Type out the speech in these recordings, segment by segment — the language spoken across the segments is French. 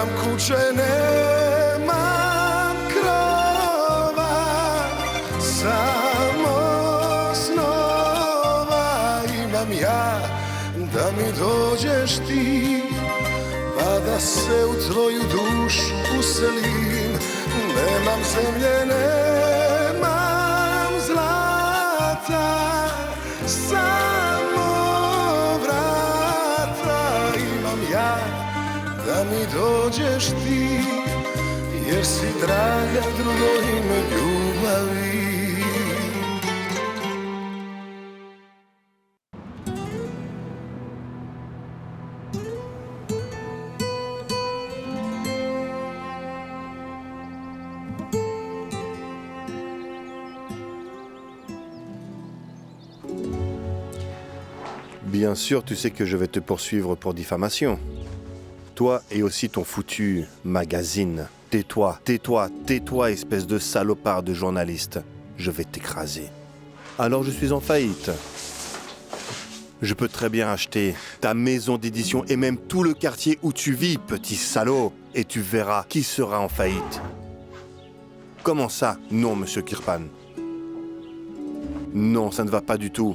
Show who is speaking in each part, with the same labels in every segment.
Speaker 1: Nemam kuće, nemam krova, samo snova imam ja, da mi dođeš ti, pa da se u tvoju dušu uselim. Nemam zemlje, nemam zlata, samo vrata imam ja, da mi dođeš ti, jer si draga drugo ime ljubavi.
Speaker 2: Bien sûr, tu sais que je vais te poursuivre pour diffamation. Toi et aussi ton foutu magazine. Tais-toi, tais-toi, tais-toi, espèce de salopard de journaliste. Je vais t'écraser. Alors je suis en faillite. Je peux très bien acheter ta maison d'édition et même tout le quartier où tu vis, petit salaud. Et tu verras qui sera en faillite. Comment ça? Non, monsieur Kirpan. Non, ça ne va pas du tout.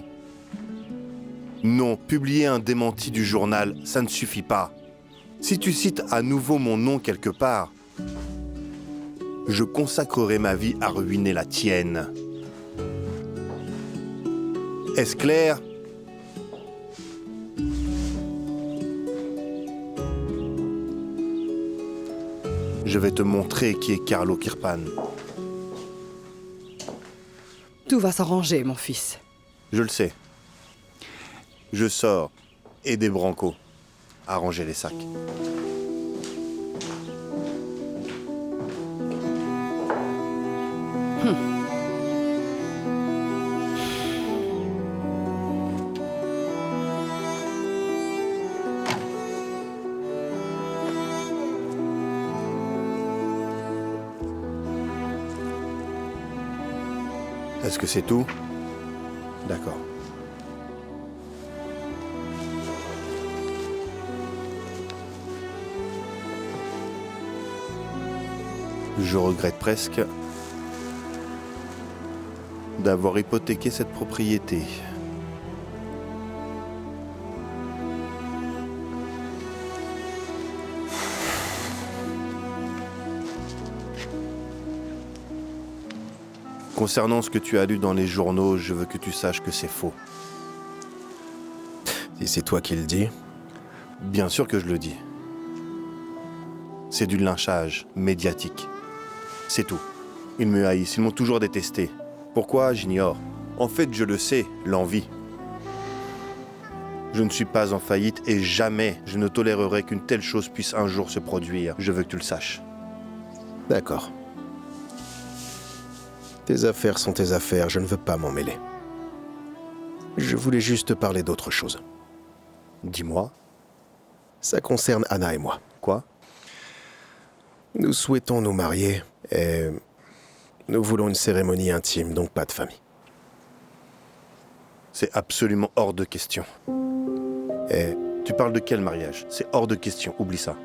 Speaker 2: Non, publier un démenti du journal, ça ne suffit pas. Si tu cites à nouveau mon nom quelque part, je consacrerai ma vie à ruiner la tienne. Est-ce clair? Je vais te montrer qui est Carlo Kirpan.
Speaker 3: Tout va s'arranger, mon fils.
Speaker 2: Je le sais. Je sors, et des brancos, à ranger les sacs. Est-ce que c'est tout? D'accord. Je regrette presque d'avoir hypothéqué cette propriété. Concernant ce que tu as lu dans les journaux, je veux que tu saches que c'est faux.
Speaker 4: Si c'est toi qui le dis?
Speaker 2: Bien sûr que je le dis. C'est du lynchage médiatique. C'est tout. Ils me haïssent, ils m'ont toujours détesté. Pourquoi? J'ignore. En fait, je le sais, l'envie. Je ne suis pas en faillite et jamais je ne tolérerai qu'une telle chose puisse un jour se produire. Je veux que tu le saches.
Speaker 4: D'accord. Tes affaires sont tes affaires, je ne veux pas m'en mêler. Je voulais juste te parler d'autre chose.
Speaker 2: Dis-moi.
Speaker 4: Ça concerne Anna et moi.
Speaker 2: Quoi?
Speaker 4: Nous souhaitons nous marier et nous voulons une cérémonie intime, donc pas de famille.
Speaker 2: C'est absolument hors de question.
Speaker 4: Et...
Speaker 2: Tu parles de quel mariage? C'est hors de question, oublie ça.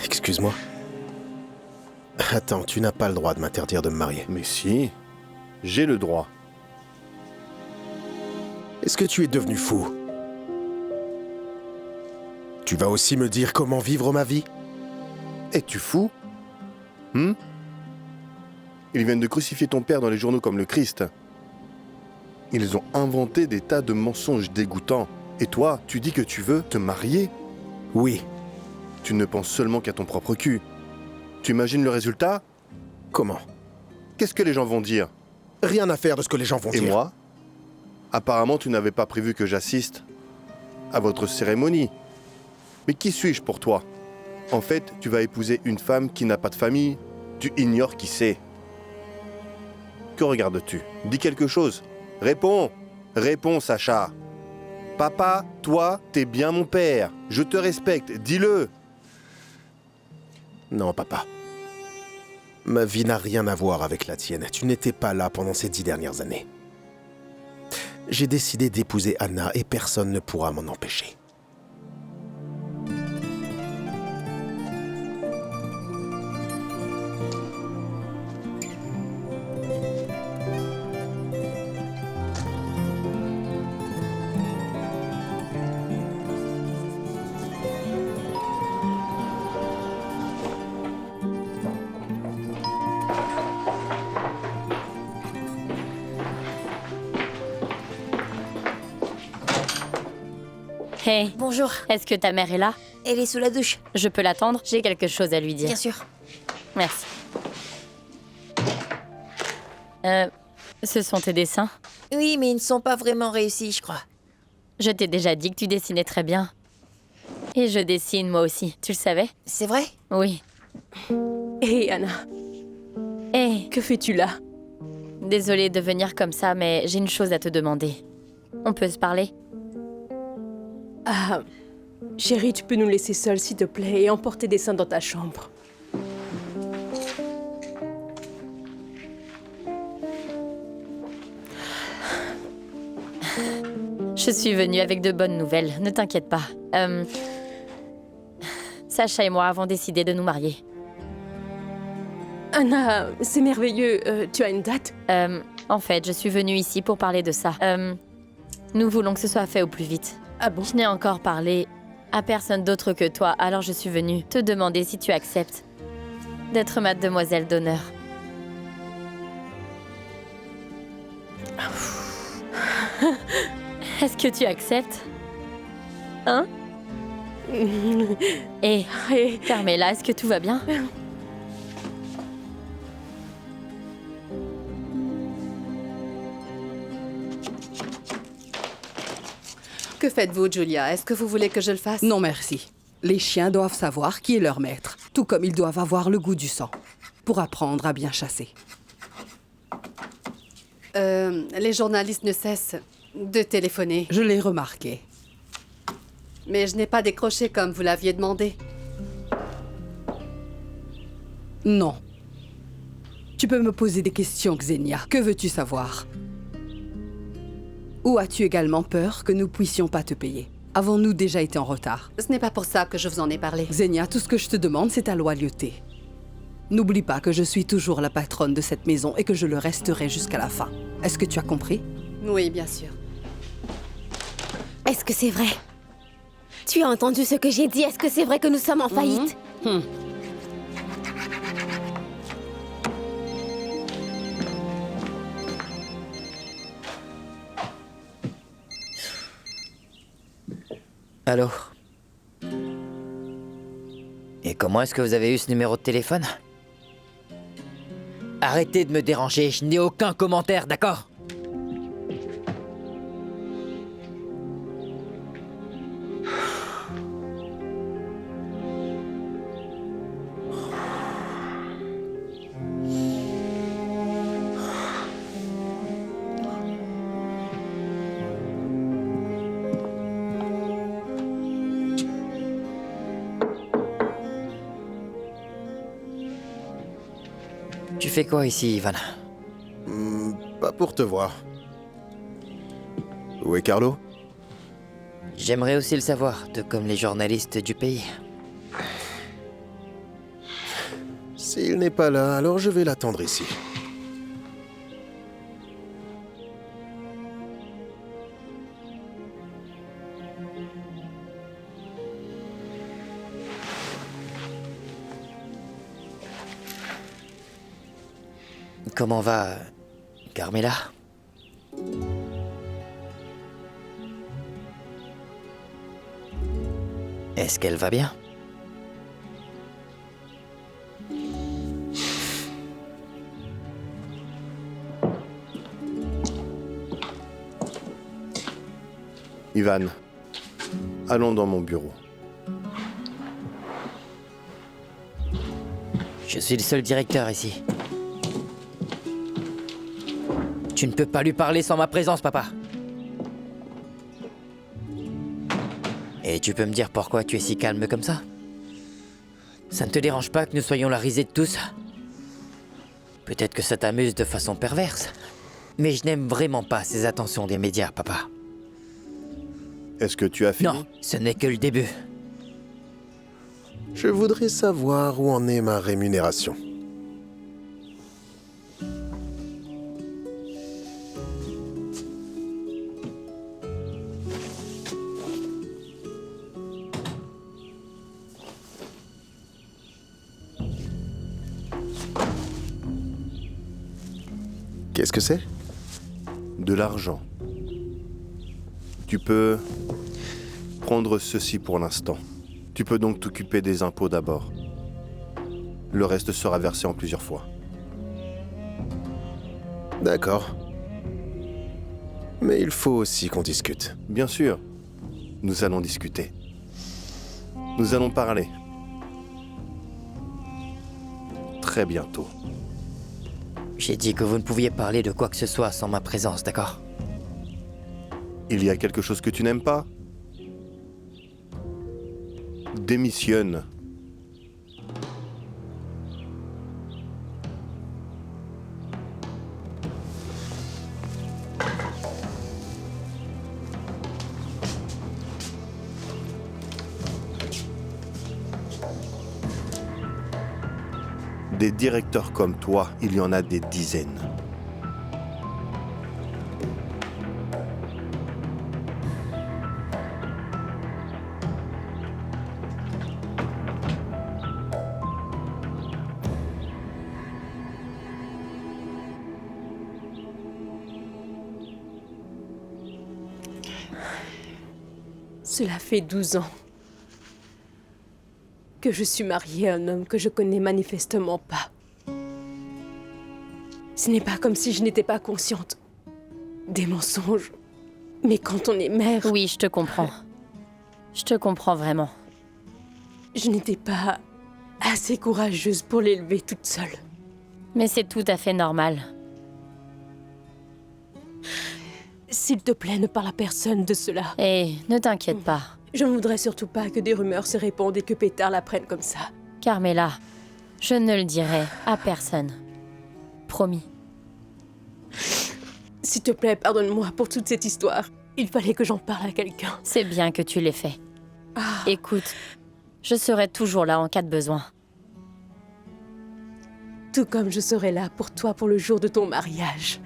Speaker 4: Excuse-moi. Attends, tu n'as pas le droit de m'interdire de me marier.
Speaker 2: Mais si, j'ai le droit.
Speaker 4: Est-ce que tu es devenu fou? Tu vas aussi me dire comment vivre ma vie?
Speaker 2: Es-tu fou? Ils viennent de crucifier ton père dans les journaux comme le Christ. Ils ont inventé des tas de mensonges dégoûtants. Et toi, tu dis que tu veux te marier?
Speaker 4: Oui.
Speaker 2: Tu ne penses seulement qu'à ton propre cul. Tu imagines le résultat?
Speaker 4: Comment?
Speaker 2: Qu'est-ce que les gens vont dire?
Speaker 4: Rien à faire de ce que les gens vont dire.
Speaker 2: Et moi? Apparemment, tu n'avais pas prévu que j'assiste à votre cérémonie. Mais qui suis-je pour toi? En fait, tu vas épouser une femme qui n'a pas de famille. Tu ignores qui c'est. Que regardes-tu? Dis quelque chose. Réponds! Réponds, Sacha! Papa, toi, t'es bien mon père. Je te respecte, dis-le!
Speaker 4: Non, papa. Ma vie n'a rien à voir avec la tienne. Tu n'étais pas là pendant ces 10 dernières années. J'ai décidé d'épouser Anna et personne ne pourra m'en empêcher.
Speaker 5: Hey,
Speaker 6: Bonjour,
Speaker 5: est-ce que ta mère est là?
Speaker 6: elle est sous la douche.
Speaker 5: Je peux l'attendre? J'ai quelque chose à lui dire.
Speaker 6: Bien sûr.
Speaker 5: Merci. Ce sont tes dessins?
Speaker 6: Oui, mais ils ne sont pas vraiment réussis, je crois.
Speaker 5: Je t'ai déjà dit que tu dessinais très bien. Et je dessine moi aussi, tu le savais?
Speaker 6: C'est vrai?
Speaker 5: Oui.
Speaker 7: Hé, Anna,
Speaker 5: Hé,
Speaker 7: que fais-tu là?
Speaker 5: désolée de venir comme ça, mais j'ai une chose à te demander. On peut se parler?
Speaker 7: Ah, chérie, tu peux nous laisser seuls, s'il te plaît, et emporter des dessins dans ta chambre.
Speaker 5: Je suis venue avec de bonnes nouvelles, ne t'inquiète pas. Sacha et moi avons décidé de nous marier.
Speaker 7: Anna, c'est merveilleux. Tu as une date?
Speaker 5: En fait, je suis venue ici pour parler de ça. Nous voulons que ce soit fait au plus vite.
Speaker 7: Ah bon?
Speaker 5: Je n'ai encore parlé à personne d'autre que toi, alors je suis venue te demander si tu acceptes d'être ma demoiselle d'honneur. Est-ce que tu acceptes? Hein? Et
Speaker 7: Hé,
Speaker 5: Carmela, est-ce que tout va bien?
Speaker 3: Que faites-vous, Julia? Est-ce que vous voulez que je le fasse?
Speaker 8: Non, merci. Les chiens doivent savoir qui est leur maître, tout comme ils doivent avoir le goût du sang, pour apprendre à bien chasser.
Speaker 3: Les journalistes ne cessent de téléphoner.
Speaker 8: Je l'ai remarqué.
Speaker 3: Mais je n'ai pas décroché comme vous l'aviez demandé.
Speaker 8: Non. Tu peux me poser des questions, Xenia. Que veux-tu savoir? Ou as-tu également peur que nous puissions pas te payer? Avons-nous déjà été en retard?
Speaker 3: Ce n'est pas pour ça que je vous en ai parlé.
Speaker 8: Xenia, tout ce que je te demande, c'est ta loyauté. N'oublie pas que je suis toujours la patronne de cette maison et que je le resterai jusqu'à la fin. Est-ce que tu as compris?
Speaker 3: Oui, bien sûr.
Speaker 6: Est-ce que c'est vrai? Tu as entendu ce que j'ai dit? Est-ce que c'est vrai que nous sommes en faillite?
Speaker 9: Allô? Et comment est-ce que vous avez eu ce numéro de téléphone? Arrêtez de me déranger, je n'ai aucun commentaire, d'accord? Tu fais quoi ici, Ivan?
Speaker 4: Pas pour te voir. Où est Carlo?
Speaker 9: J'aimerais aussi le savoir, tout comme les journalistes du pays.
Speaker 4: S'il n'est pas là, alors je vais l'attendre ici.
Speaker 9: Comment va Carmela? Est-ce qu'elle va bien?
Speaker 2: Ivan, allons dans mon bureau.
Speaker 9: Je suis le seul directeur ici. Tu ne peux pas lui parler sans ma présence, papa. Et tu peux me dire pourquoi tu es si calme comme ça? Ça ne te dérange pas que nous soyons la risée de tous? Peut-être que ça t'amuse de façon perverse, mais je n'aime vraiment pas ces attentions des médias, papa.
Speaker 2: Est-ce que tu as fini?
Speaker 9: Non, ce n'est que le début.
Speaker 4: Je voudrais savoir où en est ma rémunération. Qu'est-ce que c'est?
Speaker 2: De l'argent. Tu peux prendre ceci pour l'instant. Tu peux donc t'occuper des impôts d'abord. Le reste sera versé en plusieurs fois.
Speaker 4: D'accord. Mais il faut aussi qu'on discute.
Speaker 2: Bien sûr, nous allons discuter. Nous allons parler. Très bientôt.
Speaker 9: J'ai dit que vous ne pouviez parler de quoi que ce soit sans ma présence, d'accord?
Speaker 2: Il y a quelque chose que tu n'aimes pas? Démissionne. Des directeurs comme toi, il y en a des dizaines.
Speaker 7: Cela fait 12 ans que je suis mariée à un homme que je connais manifestement pas. Ce n'est pas comme si je n'étais pas consciente des mensonges. Mais quand on est mère...
Speaker 5: Oui, je te comprends. Je te comprends vraiment.
Speaker 7: Je n'étais pas assez courageuse pour l'élever toute seule.
Speaker 5: Mais c'est tout à fait normal.
Speaker 7: S'il te plaît, ne parle à personne de cela.
Speaker 5: Et ne t'inquiète pas.
Speaker 7: Je ne voudrais surtout pas que des rumeurs se répandent et que Pétard l'apprenne comme ça.
Speaker 5: Carmela, je ne le dirai à personne. Promis.
Speaker 7: S'il te plaît, pardonne-moi pour toute cette histoire. Il fallait que j'en parle à quelqu'un.
Speaker 5: C'est bien que tu l'aies fait. Écoute, je serai toujours là en cas de besoin.
Speaker 7: Tout comme je serai là pour toi pour le jour de ton mariage.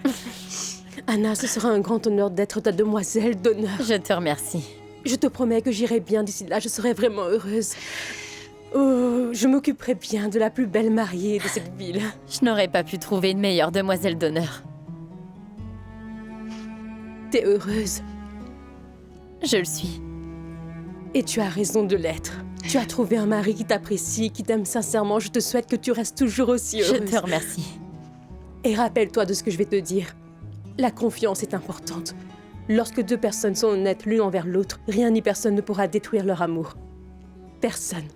Speaker 7: Anna, ce sera un grand honneur d'être ta demoiselle d'honneur.
Speaker 5: Je te remercie.
Speaker 7: Je te promets que j'irai bien d'ici là, je serai vraiment heureuse. Oh, je m'occuperai bien de la plus belle mariée de cette ville.
Speaker 5: Je n'aurais pas pu trouver une meilleure demoiselle d'honneur.
Speaker 7: T'es heureuse.
Speaker 5: Je le suis.
Speaker 7: Et tu as raison de l'être. Tu as trouvé un mari qui t'apprécie, qui t'aime sincèrement. Je te souhaite que tu restes toujours aussi heureuse.
Speaker 5: Je te remercie.
Speaker 7: Et rappelle-toi de ce que je vais te dire. La confiance est importante. Lorsque deux personnes sont honnêtes l'une envers l'autre, rien ni personne ne pourra détruire leur amour. Personne.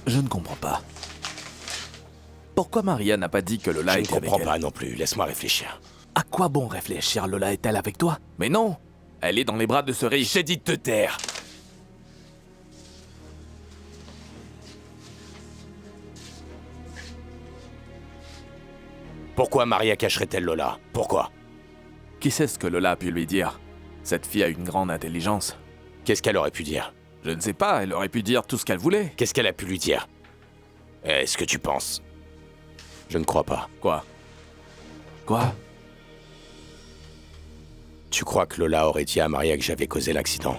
Speaker 10: Je ne comprends pas. Pourquoi Maria n'a pas dit que Lola était avec elle?
Speaker 11: Je ne comprends pas non plus, laisse-moi réfléchir.
Speaker 10: À quoi bon réfléchir? Lola est-elle avec toi? Mais non! Elle est dans les bras de ce riche.
Speaker 11: J'ai dit de te taire! Pourquoi Maria cacherait-elle Lola? Pourquoi?
Speaker 10: Qui sait ce que Lola a pu lui dire? Cette fille a une grande intelligence.
Speaker 11: Qu'est-ce qu'elle aurait pu dire?
Speaker 10: Je ne sais pas, elle aurait pu dire tout ce qu'elle voulait.
Speaker 11: Qu'est-ce qu'elle a pu lui dire? Est-ce que tu penses? Je ne crois pas.
Speaker 10: Quoi? Quoi?
Speaker 11: Tu crois que Lola aurait dit à Maria que j'avais causé l'accident?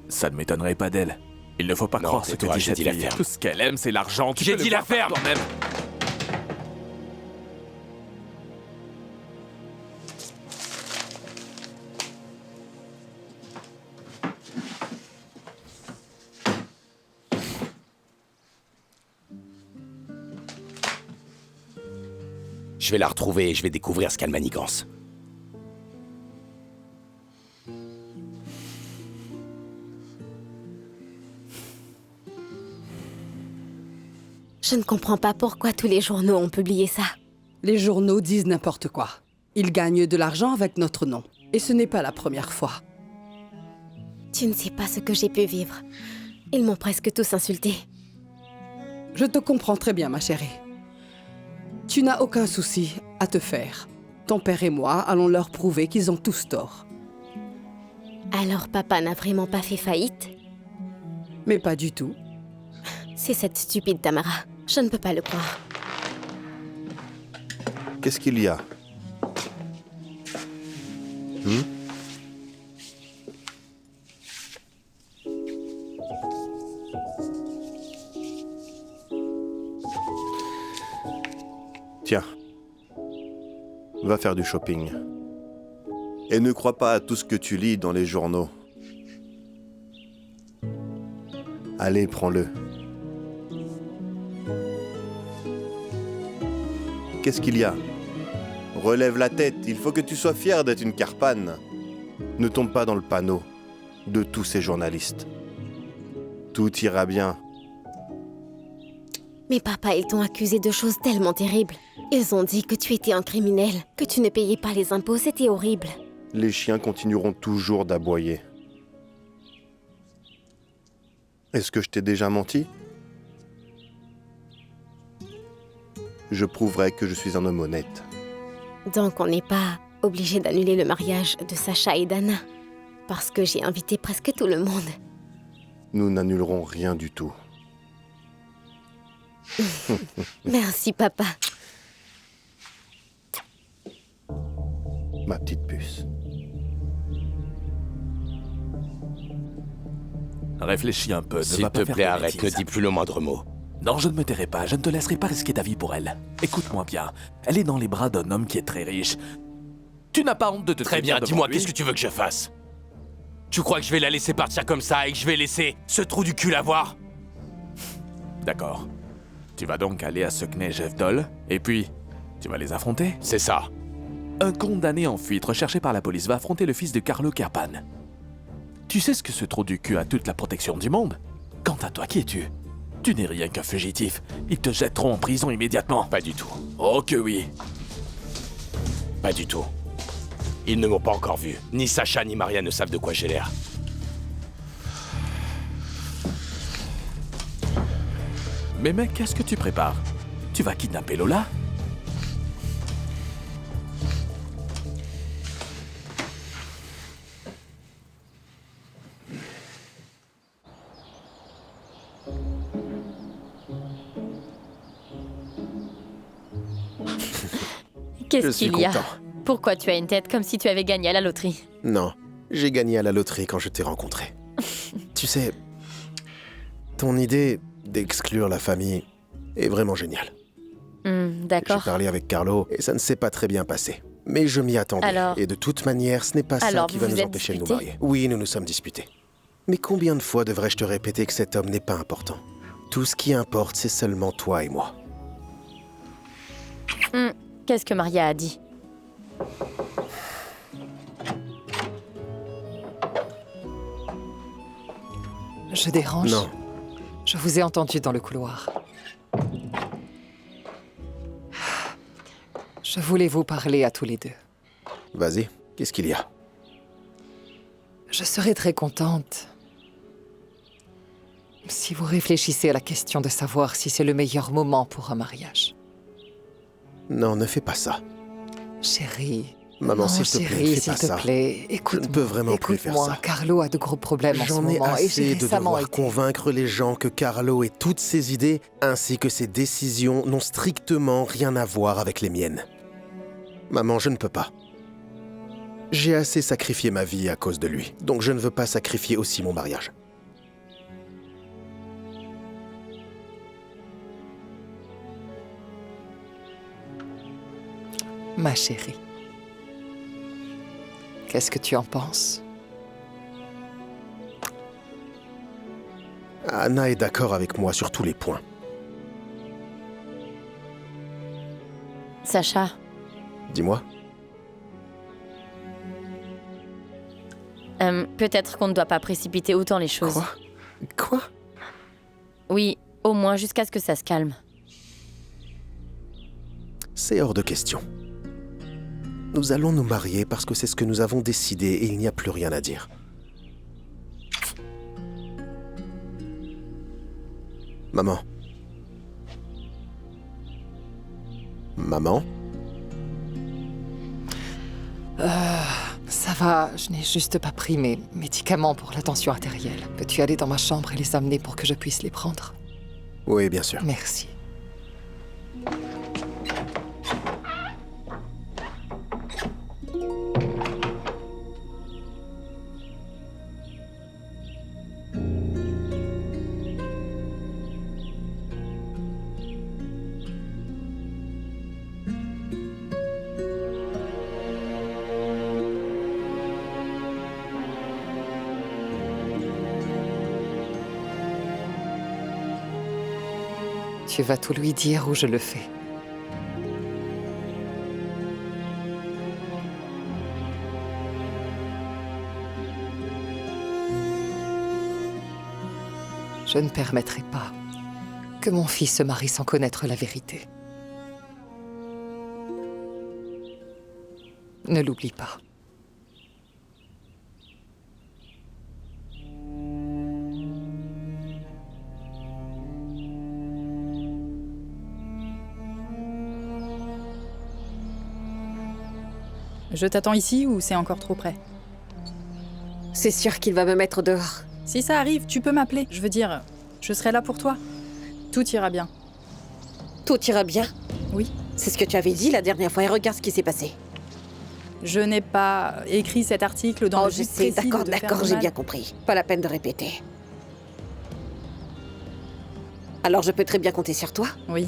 Speaker 10: Ça ne m'étonnerait pas d'elle. Il ne faut pas croire ce que dit cette fille. Tout ce qu'elle aime, c'est l'argent.
Speaker 11: J'ai dit la ferme!
Speaker 10: Toi-même.
Speaker 11: Je vais la retrouver et je vais découvrir ce qu'elle manigance.
Speaker 6: Je ne comprends pas pourquoi tous les journaux ont publié ça.
Speaker 8: Les journaux disent n'importe quoi. Ils gagnent de l'argent avec notre nom. Et ce n'est pas la première fois.
Speaker 6: Tu ne sais pas ce que j'ai pu vivre. Ils m'ont presque tous insultée.
Speaker 8: Je te comprends très bien, ma chérie. Tu n'as aucun souci à te faire. Ton père et moi allons leur prouver qu'ils ont tous tort.
Speaker 6: Alors papa n'a vraiment pas fait faillite?
Speaker 8: Mais pas du tout.
Speaker 6: C'est cette stupide Tamara. Je ne peux pas le croire.
Speaker 2: Qu'est-ce qu'il y a? Va faire du shopping. Et ne crois pas à tout ce que tu lis dans les journaux. Allez, prends-le. Qu'est-ce qu'il y a? Relève la tête, il faut que tu sois fier d'être une Carpane. Ne tombe pas dans le panneau de tous ces journalistes. Tout ira bien.
Speaker 6: Mais papa, ils t'ont accusé de choses tellement terribles. Ils ont dit que tu étais un criminel, que tu ne payais pas les impôts, c'était horrible.
Speaker 2: Les chiens continueront toujours d'aboyer. Est-ce que je t'ai déjà menti? Je prouverai que je suis un homme honnête.
Speaker 6: Donc on n'est pas obligé d'annuler le mariage de Sacha et d'Anna. Parce que j'ai invité presque tout le monde.
Speaker 2: Nous n'annulerons rien du tout.
Speaker 6: Merci papa.
Speaker 2: Ma petite puce.
Speaker 10: Réfléchis un peu, ne
Speaker 11: S'il
Speaker 10: va pas
Speaker 11: te
Speaker 10: faire
Speaker 11: plaît,
Speaker 10: de
Speaker 11: arrête, ne
Speaker 10: bêtises.
Speaker 11: dis plus le moindre mot.
Speaker 10: Non, je ne me tairai pas, je ne te laisserai pas risquer ta vie pour elle. Écoute-moi bien, elle est dans les bras d'un homme qui est très riche. Tu n'as pas honte de te
Speaker 11: Très bien, dis-moi, qu'est-ce que tu veux que je fasse? Tu crois que je vais la laisser partir comme ça et que je vais laisser ce trou du cul la voir?
Speaker 10: D'accord. Tu vas donc aller à Sekne Jevdol, et puis, tu vas les affronter?
Speaker 11: C'est ça.
Speaker 10: Un condamné en fuite recherché par la police va affronter le fils de Carlo Carpane. Tu sais ce que ce trou du cul a toute la protection du monde? Quant à toi, qui es-tu? Tu n'es rien qu'un fugitif. Ils te jetteront en prison immédiatement.
Speaker 11: Pas du tout.
Speaker 10: Oh que oui.
Speaker 11: Pas du tout. Ils ne m'ont pas encore vu. Ni Sacha ni Maria ne savent de quoi j'ai l'air.
Speaker 10: Mais mec, qu'est-ce que tu prépares? Tu vas kidnapper Lola?
Speaker 5: Qu'est-ce
Speaker 4: suis
Speaker 5: qu'il y a?
Speaker 4: content.
Speaker 5: Pourquoi tu as une tête comme si tu avais gagné à la loterie?
Speaker 4: Non, j'ai gagné à la loterie quand je t'ai rencontré. Tu sais, ton idée d'exclure la famille est vraiment géniale. J'ai
Speaker 5: D'accord.
Speaker 4: parlé avec Carlo et ça ne s'est pas très bien passé. Mais je m'y attendais.
Speaker 5: Alors-
Speaker 4: Et de toute manière, ce n'est pas ça
Speaker 5: Alors,
Speaker 4: qui
Speaker 5: vous
Speaker 4: va
Speaker 5: vous
Speaker 4: nous
Speaker 5: êtes
Speaker 4: empêcher de nous
Speaker 5: disputés?
Speaker 4: marier. Oui, nous nous sommes disputés. Mais combien de fois devrais-je te répéter que cet homme n'est pas important? Tout ce qui importe, c'est seulement toi et moi.
Speaker 5: Qu'est-ce que Maria a dit?
Speaker 12: Je dérange?
Speaker 4: Non,
Speaker 12: Je vous ai entendu dans le couloir. Je voulais vous parler à tous les deux.
Speaker 4: vas-y, qu'est-ce qu'il y a?
Speaker 12: Je serais très contente si vous réfléchissez à la question de savoir si c'est le meilleur moment pour un mariage.
Speaker 4: Non, ne fais pas ça.
Speaker 12: Chérie.
Speaker 4: Maman,
Speaker 12: non,
Speaker 4: s'il te plaît,
Speaker 12: chérie,
Speaker 4: ne fais
Speaker 12: s'il
Speaker 4: pas
Speaker 12: te
Speaker 4: ça.
Speaker 12: plaît,
Speaker 4: Je
Speaker 12: écoute-moi.
Speaker 4: ne peux vraiment plus faire
Speaker 12: Écoute-moi,
Speaker 4: ça.
Speaker 12: Carlo a de gros problèmes en ce
Speaker 4: J'en ai
Speaker 12: moment et j'ai
Speaker 4: assez de
Speaker 12: récemment
Speaker 4: devoir
Speaker 12: été...
Speaker 4: convaincre les gens que Carlo et toutes ses idées, ainsi que ses décisions, n'ont strictement rien à voir avec les miennes. Maman, je ne peux pas. J'ai assez sacrifié ma vie à cause de lui, donc je ne veux pas sacrifier aussi mon mariage.
Speaker 12: Ma chérie. Qu'est-ce que tu en penses?
Speaker 4: Anna est d'accord avec moi sur tous les points.
Speaker 5: Sacha,
Speaker 4: Dis-moi.
Speaker 5: peut-être qu'on ne doit pas précipiter autant les choses.
Speaker 4: Quoi?
Speaker 5: Oui, au moins jusqu'à ce que ça se calme.
Speaker 4: C'est hors de question. Nous allons nous marier parce que c'est ce que nous avons décidé et il n'y a plus rien à dire. Maman. Maman?
Speaker 12: Ça va, je n'ai juste pas pris mes médicaments pour la tension artérielle. Peux-tu aller dans ma chambre et les amener pour que je puisse les prendre?
Speaker 4: Oui, bien sûr.
Speaker 12: Merci. Tu vas tout lui dire ou je le fais. Je ne permettrai pas que mon fils se marie sans connaître la vérité. Ne l'oublie pas.
Speaker 13: Je t'attends ici ou c'est encore trop près?
Speaker 6: C'est sûr qu'il va me mettre dehors.
Speaker 13: Si ça arrive, tu peux m'appeler. Je veux dire, je serai là pour toi. Tout ira bien.
Speaker 6: Tout ira bien?
Speaker 13: Oui.
Speaker 6: C'est ce que tu avais dit la dernière fois et regarde ce qui s'est passé.
Speaker 13: Je n'ai pas écrit cet article dans le
Speaker 6: je
Speaker 13: but
Speaker 6: sais,
Speaker 13: précis
Speaker 6: d'accord,
Speaker 13: de te faire
Speaker 6: d'accord,
Speaker 13: du
Speaker 6: j'ai
Speaker 13: mal.
Speaker 6: bien compris. Pas la peine de répéter. Alors je peux très bien compter sur toi?
Speaker 13: Oui.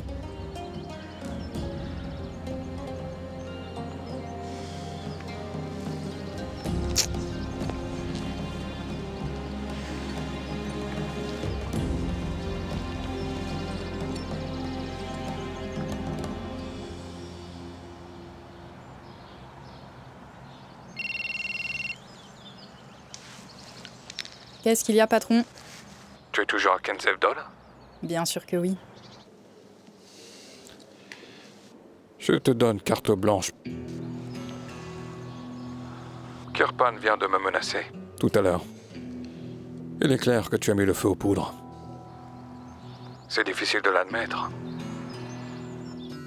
Speaker 13: Qu'est-ce qu'il y a, patron?
Speaker 14: Tu es toujours à Kensevdol?
Speaker 13: Bien sûr que oui.
Speaker 14: Je te donne carte blanche. Kirpan vient de me menacer, tout à l'heure. Il est clair que tu as mis le feu aux poudres. C'est difficile de l'admettre.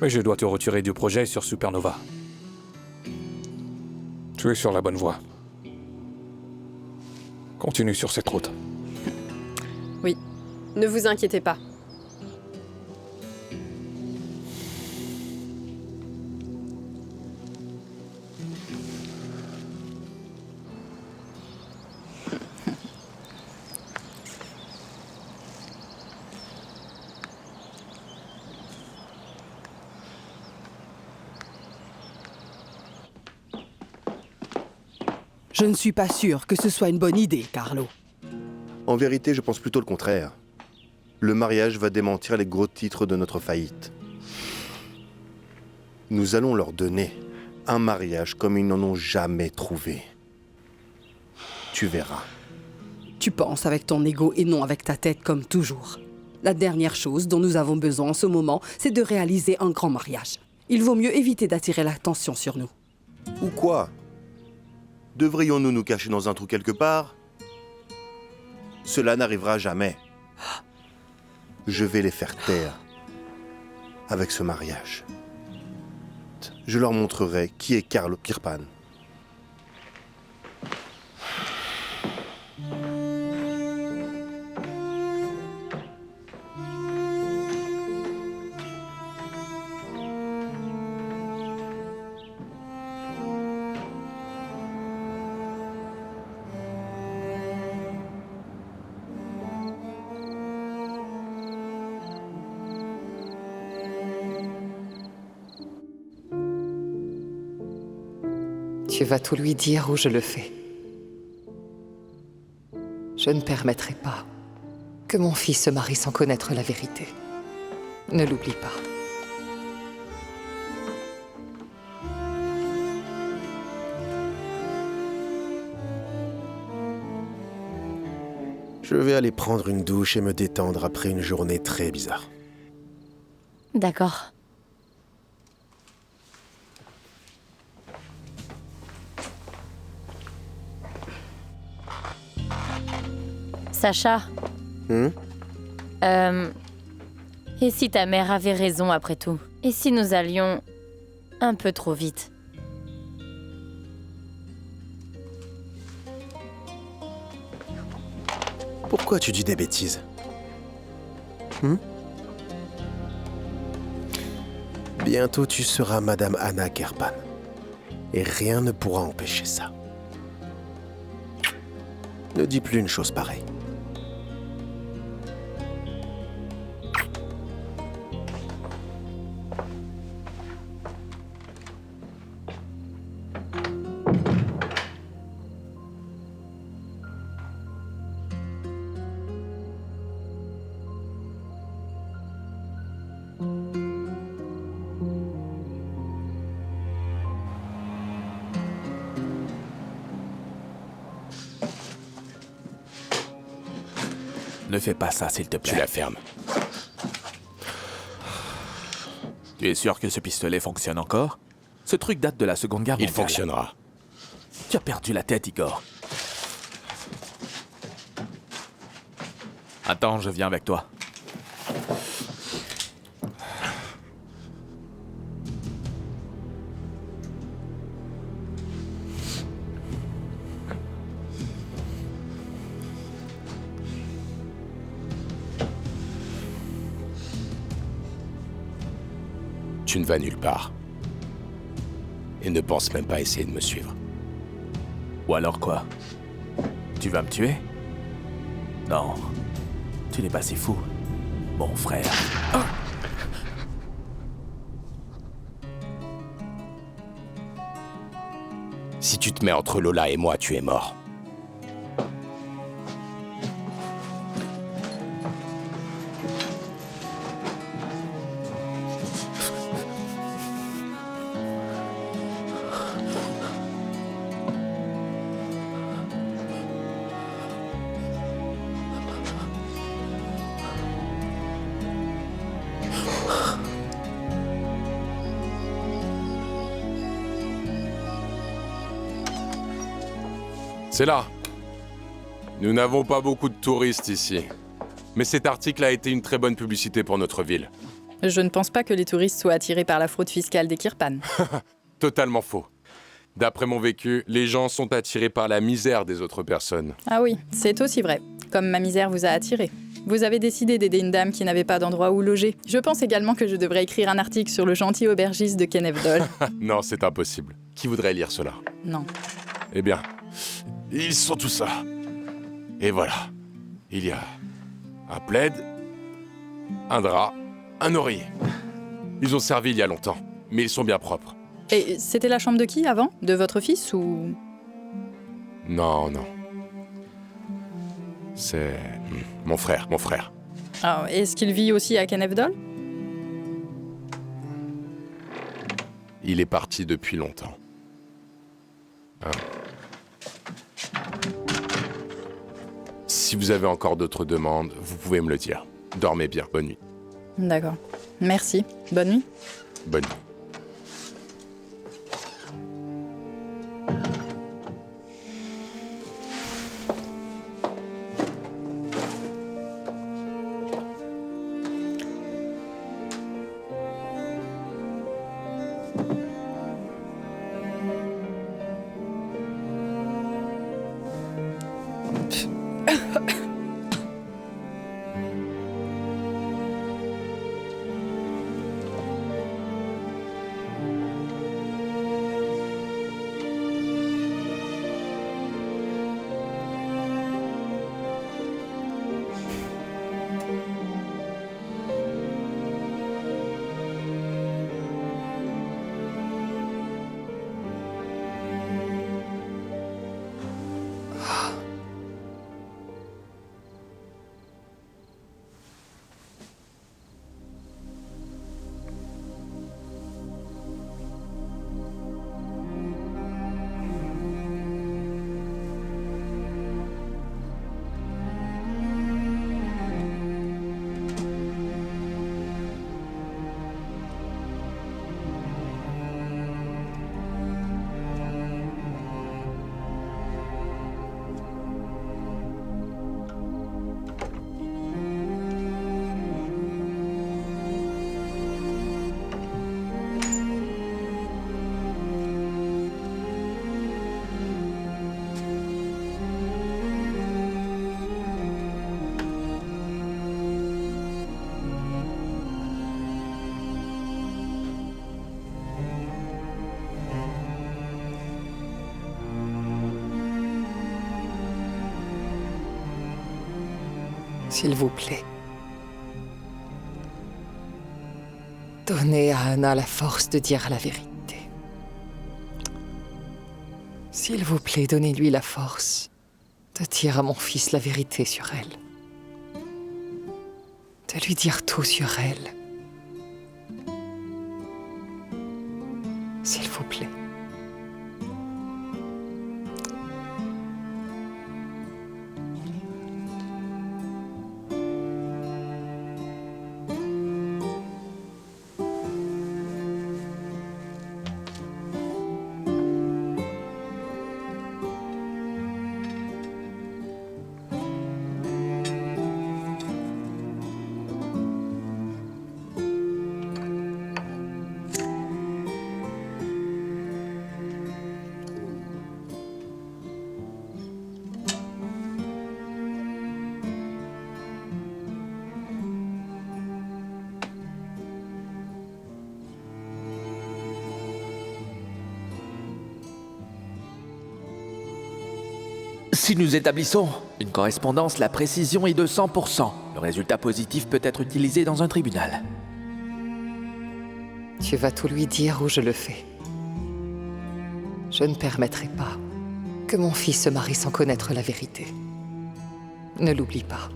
Speaker 14: Mais je dois te retirer du projet sur Supernova. Tu es sur la bonne voie. Continue sur cette route.
Speaker 3: Oui, ne vous inquiétez pas.
Speaker 8: Je ne suis pas sûre que ce soit une bonne idée, Carlo.
Speaker 2: En vérité, je pense plutôt le contraire. Le mariage va démentir les gros titres de notre faillite. Nous allons leur donner un mariage comme ils n'en ont jamais trouvé. Tu verras.
Speaker 8: Tu penses avec ton ego et non avec ta tête comme toujours. La dernière chose dont nous avons besoin en ce moment, c'est de réaliser un grand mariage. Il vaut mieux éviter d'attirer l'attention sur nous.
Speaker 2: Ou quoi? Devrions-nous nous cacher dans un trou quelque part? Cela n'arrivera jamais. Je vais les faire taire avec ce mariage. Je leur montrerai qui est Carlo Kirpan.
Speaker 12: Tu vas tout lui dire ou je le fais. Je ne permettrai pas que mon fils se marie sans connaître la vérité. Ne l'oublie pas.
Speaker 4: Je vais aller prendre une douche et me détendre après une journée très bizarre.
Speaker 5: D'accord. Sacha. Et si ta mère avait raison après tout? Et si nous allions un peu trop vite?
Speaker 4: Pourquoi tu dis des bêtises? Bientôt tu seras Madame Anna Kirpan. Et rien ne pourra empêcher ça. Ne dis plus une chose pareille.
Speaker 10: ne fais pas ça, s'il te plaît.
Speaker 11: Tu la fermes.
Speaker 10: Tu es sûr que ce pistolet fonctionne encore? Ce truc date de la Seconde Guerre mondiale.
Speaker 11: Il fonctionnera.
Speaker 10: Tu as perdu la tête, Igor. Attends, je viens avec toi.
Speaker 11: Tu ne vas nulle part. Et ne pense même pas essayer de me suivre.
Speaker 10: Ou alors quoi? Tu vas me tuer? Non. Tu n'es pas si fou, mon frère. Ah!
Speaker 11: Si tu te mets entre Lola et moi, tu es mort.
Speaker 15: C'est là. Nous n'avons pas beaucoup de touristes ici. Mais cet article a été une très bonne publicité pour notre ville.
Speaker 13: Je ne pense pas que les touristes soient attirés par la fraude fiscale des Kirpan.
Speaker 15: Totalement faux. D'après mon vécu, les gens sont attirés par la misère des autres personnes.
Speaker 13: Ah oui, c'est aussi vrai. Comme ma misère vous a attiré. Vous avez décidé d'aider une dame qui n'avait pas d'endroit où loger. Je pense également que je devrais écrire un article sur le gentil aubergiste de Kenevdol.
Speaker 15: Non, c'est impossible. Qui voudrait lire cela?
Speaker 13: Non.
Speaker 15: Eh bien, ils sont tous là. Et voilà. Il y a un plaid, un drap, un oreiller. Ils ont servi il y a longtemps, mais ils sont bien propres.
Speaker 13: Et c'était la chambre de qui avant? De votre fils ou...
Speaker 15: Non, non. C'est... mon frère.
Speaker 13: Ah, est-ce qu'il vit aussi à Kenevdol?
Speaker 15: Il est parti depuis longtemps. Hein? Si vous avez encore d'autres demandes, vous pouvez me le dire. Dormez bien. Bonne nuit.
Speaker 13: D'accord. Merci. Bonne nuit.
Speaker 15: Bonne nuit.
Speaker 12: S'il vous plaît. Donnez à Anna la force de dire la vérité. S'il vous plaît, donnez-lui la force de dire à mon fils la vérité sur elle. De lui dire tout sur elle. S'il vous plaît.
Speaker 10: Si nous établissons une correspondance, la précision est de 100%. Le résultat positif peut être utilisé dans un tribunal.
Speaker 12: Tu vas tout lui dire ou je le fais. Je ne permettrai pas que mon fils se marie sans connaître la vérité. Ne l'oublie pas.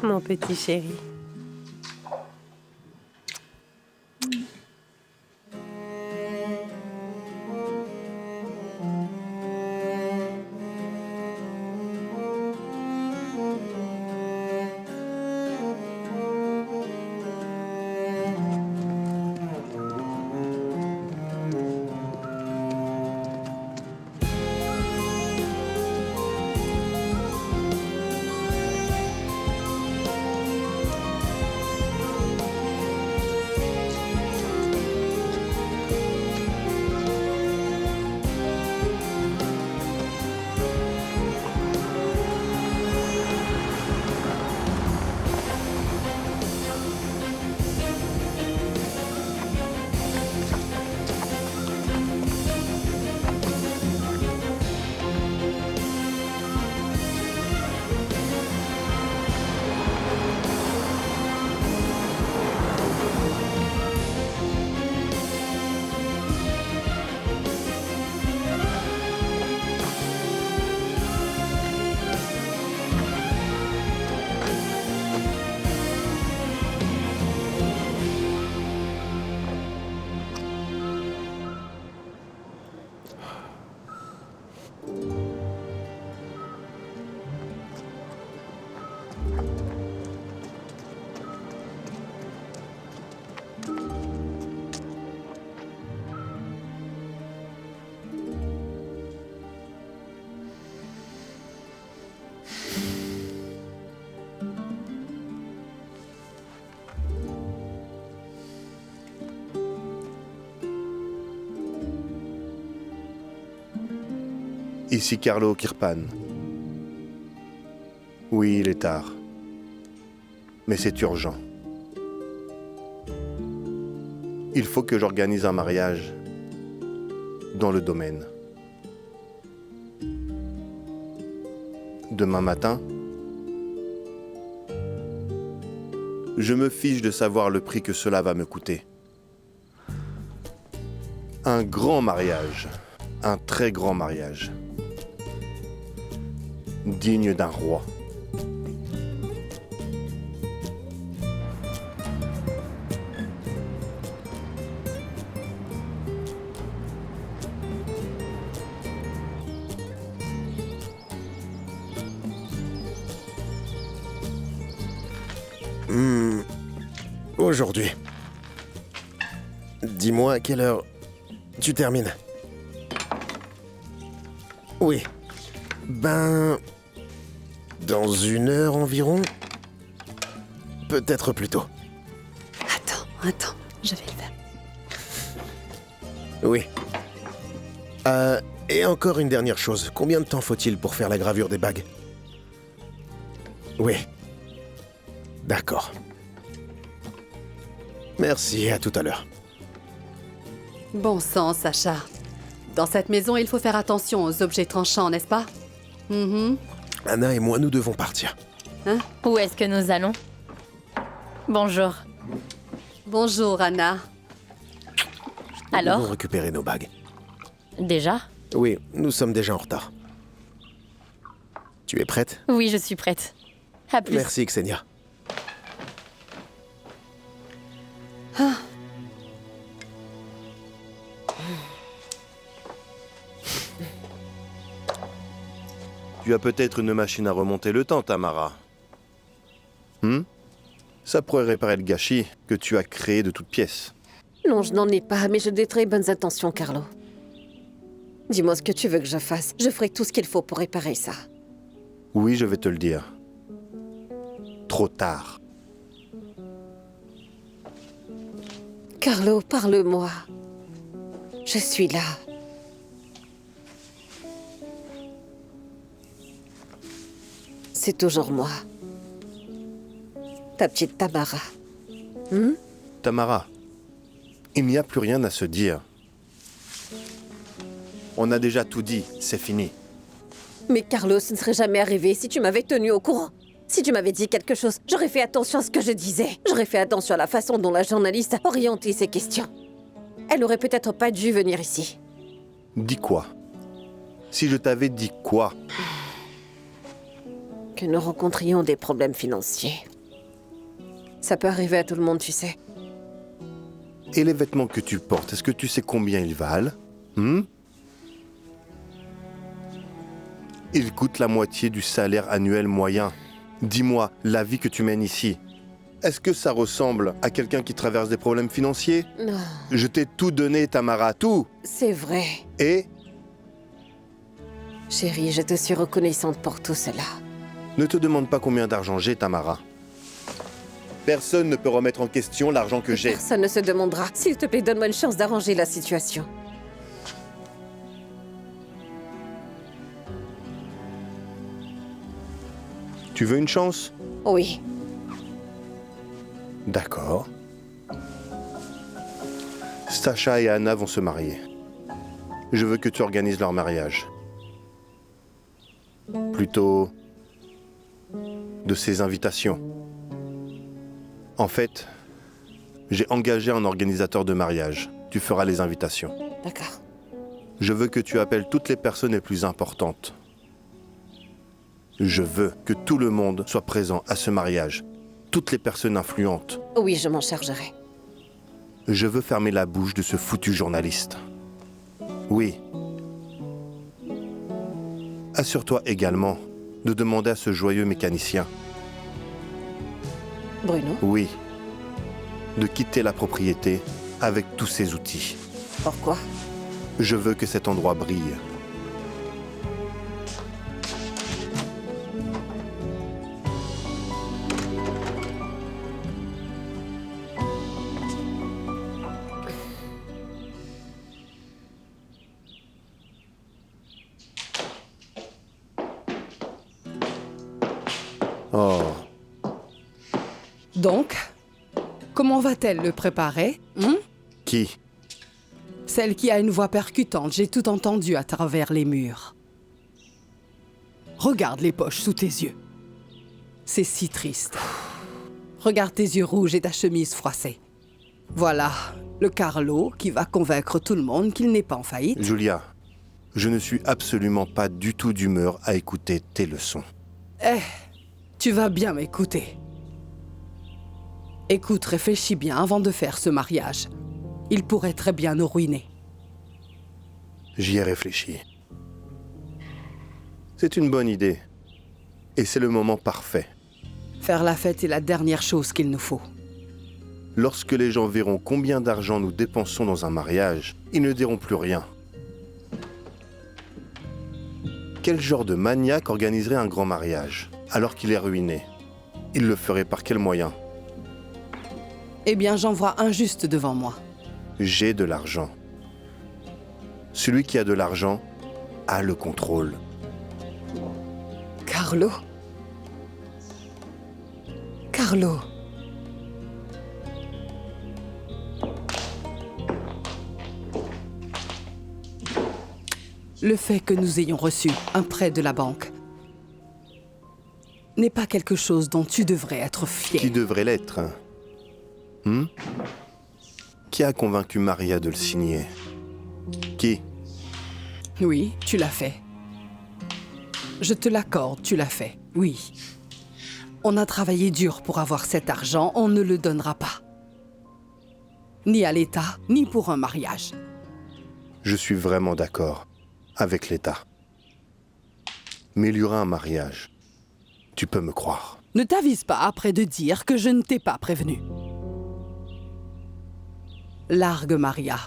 Speaker 16: Mon petit chéri.
Speaker 2: Ici Carlo Kirpan. Oui, il est tard. Mais c'est urgent. Il faut que j'organise un mariage dans le domaine. Demain matin, je me fiche de savoir le prix que cela va me coûter. Un grand mariage, un très grand mariage, digne d'un roi.
Speaker 4: Aujourd'hui. Dis-moi à quelle heure tu termines. Oui. Ben... Dans 1 heure environ. Peut-être plus tôt.
Speaker 3: Attends, je vais le faire.
Speaker 4: Oui. Et encore une dernière chose. Combien de temps faut-il pour faire la gravure des bagues? Oui. D'accord. Merci, à tout à l'heure.
Speaker 3: Bon sang, Sacha. Dans cette maison, il faut faire attention aux objets tranchants, n'est-ce pas?
Speaker 4: Anna et moi, nous devons partir.
Speaker 3: Hein?
Speaker 5: Où est-ce que nous allons? Bonjour.
Speaker 3: Bonjour, Anna.
Speaker 4: Nous
Speaker 5: Alors?
Speaker 4: devons récupérer nos bagues.
Speaker 5: Déjà?
Speaker 4: Oui, nous sommes déjà en retard. Tu es prête?
Speaker 5: Oui, je suis prête. À plus.
Speaker 4: Merci, Xenia.
Speaker 2: Tu as peut-être une machine à remonter le temps, Tamara. Ça pourrait réparer le gâchis que tu as créé de toutes pièces.
Speaker 17: Non, je n'en ai pas, mais j'ai des très bonnes intentions, Carlo. Dis-moi ce que tu veux que je fasse. Je ferai tout ce qu'il faut pour réparer ça.
Speaker 2: Oui, je vais te le dire. Trop tard.
Speaker 17: Carlo, parle-moi. Je suis là. C'est toujours moi. Ta petite Tamara.
Speaker 2: Tamara, il n'y a plus rien à se dire. On a déjà tout dit, c'est fini.
Speaker 17: Mais Carlo, ce ne serait jamais arrivé si tu m'avais tenu au courant. Si tu m'avais dit quelque chose, j'aurais fait attention à ce que je disais. J'aurais fait attention à la façon dont la journaliste a orienté ses questions. Elle n'aurait peut-être pas dû venir ici.
Speaker 2: Dis quoi? Si je t'avais dit quoi?
Speaker 17: Que nous rencontrions des problèmes financiers. Ça peut arriver à tout le monde, tu sais.
Speaker 2: Et les vêtements que tu portes, est-ce que tu sais combien ils valent? Ils coûtent la moitié du salaire annuel moyen. Dis-moi, la vie que tu mènes ici, est-ce que ça ressemble à quelqu'un qui traverse des problèmes financiers?
Speaker 17: Non.
Speaker 2: Je t'ai tout donné, Tamara, tout.
Speaker 17: C'est vrai.
Speaker 2: Et
Speaker 17: Chérie, je te suis reconnaissante pour tout cela.
Speaker 2: ne te demande pas combien d'argent j'ai, Tamara. Personne ne peut remettre en question l'argent que j'ai.
Speaker 17: Personne ne se demandera. S'il te plaît, donne-moi une chance d'arranger la situation.
Speaker 2: Tu veux une chance?
Speaker 17: Oui.
Speaker 2: D'accord. Sacha et Anna vont se marier. Je veux que tu organises leur mariage. Plutôt de ces invitations. En fait, j'ai engagé un organisateur de mariage. Tu feras les invitations.
Speaker 17: D'accord.
Speaker 2: Je veux que tu appelles toutes les personnes les plus importantes. Je veux que tout le monde soit présent à ce mariage. Toutes les personnes influentes.
Speaker 17: Oui, je m'en chargerai.
Speaker 2: Je veux fermer la bouche de ce foutu journaliste. Oui. Assure-toi également de demander à ce joyeux mécanicien.
Speaker 17: Bruno?
Speaker 2: Oui. De quitter la propriété avec tous ses outils.
Speaker 17: Pourquoi?
Speaker 2: Je veux que cet endroit brille. Oh.
Speaker 8: Donc, comment va-t-elle le préparer?
Speaker 2: Qui?
Speaker 8: Celle qui a une voix percutante, j'ai tout entendu à travers les murs. Regarde les poches sous tes yeux. C'est si triste. Regarde tes yeux rouges et ta chemise froissée. Voilà, le Carlo qui va convaincre tout le monde qu'il n'est pas en faillite.
Speaker 2: Julia, je ne suis absolument pas du tout d'humeur à écouter tes leçons.
Speaker 8: Tu vas bien m'écouter. Écoute, réfléchis bien avant de faire ce mariage. Il pourrait très bien nous ruiner.
Speaker 2: J'y ai réfléchi. C'est une bonne idée. Et c'est le moment parfait.
Speaker 8: Faire la fête est la dernière chose qu'il nous faut.
Speaker 2: Lorsque les gens verront combien d'argent nous dépensons dans un mariage, ils ne diront plus rien. Quel genre de maniaque organiserait un grand mariage, alors qu'il est ruiné? Il le ferait par quel moyen?
Speaker 8: Eh bien, j'en vois un juste devant moi.
Speaker 2: J'ai de l'argent. Celui qui a de l'argent a le contrôle.
Speaker 12: Carlo? Carlo?
Speaker 8: Le fait que nous ayons reçu un prêt de la banque n'est pas quelque chose dont tu devrais être fier.
Speaker 2: Qui devrait l'être? Qui a convaincu Maria de le signer? Qui?
Speaker 8: Oui, tu l'as fait. Je te l'accorde, tu l'as fait, oui. On a travaillé dur pour avoir cet argent, on ne le donnera pas. Ni à l'État, ni pour un mariage.
Speaker 2: Je suis vraiment d'accord avec l'État. Mais il y aura un mariage. Tu peux me croire.
Speaker 8: Ne t'avise pas après de dire que je ne t'ai pas prévenu. Largue Maria.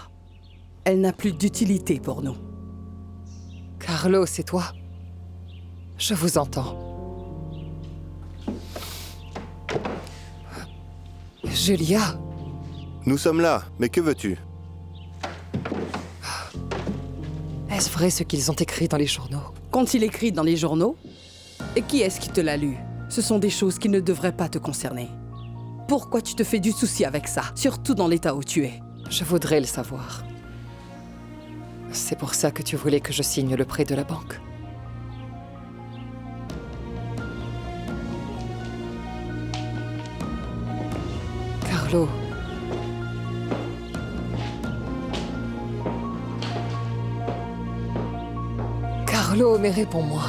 Speaker 8: Elle n'a plus d'utilité pour nous.
Speaker 12: Carlo, c'est toi? Je vous entends. Julia?
Speaker 2: Nous sommes là, mais que veux-tu?
Speaker 12: Est-ce vrai ce qu'ils ont écrit dans les journaux?
Speaker 8: Qu'ont-ils écrit dans les journaux? Et qui est-ce qui te l'a lu? Ce sont des choses qui ne devraient pas te concerner. Pourquoi tu te fais du souci avec ça, surtout dans l'état où tu es?
Speaker 12: Je voudrais le savoir. C'est pour ça que tu voulais que je signe le prêt de la banque. Carlo. Carlo, mais réponds-moi.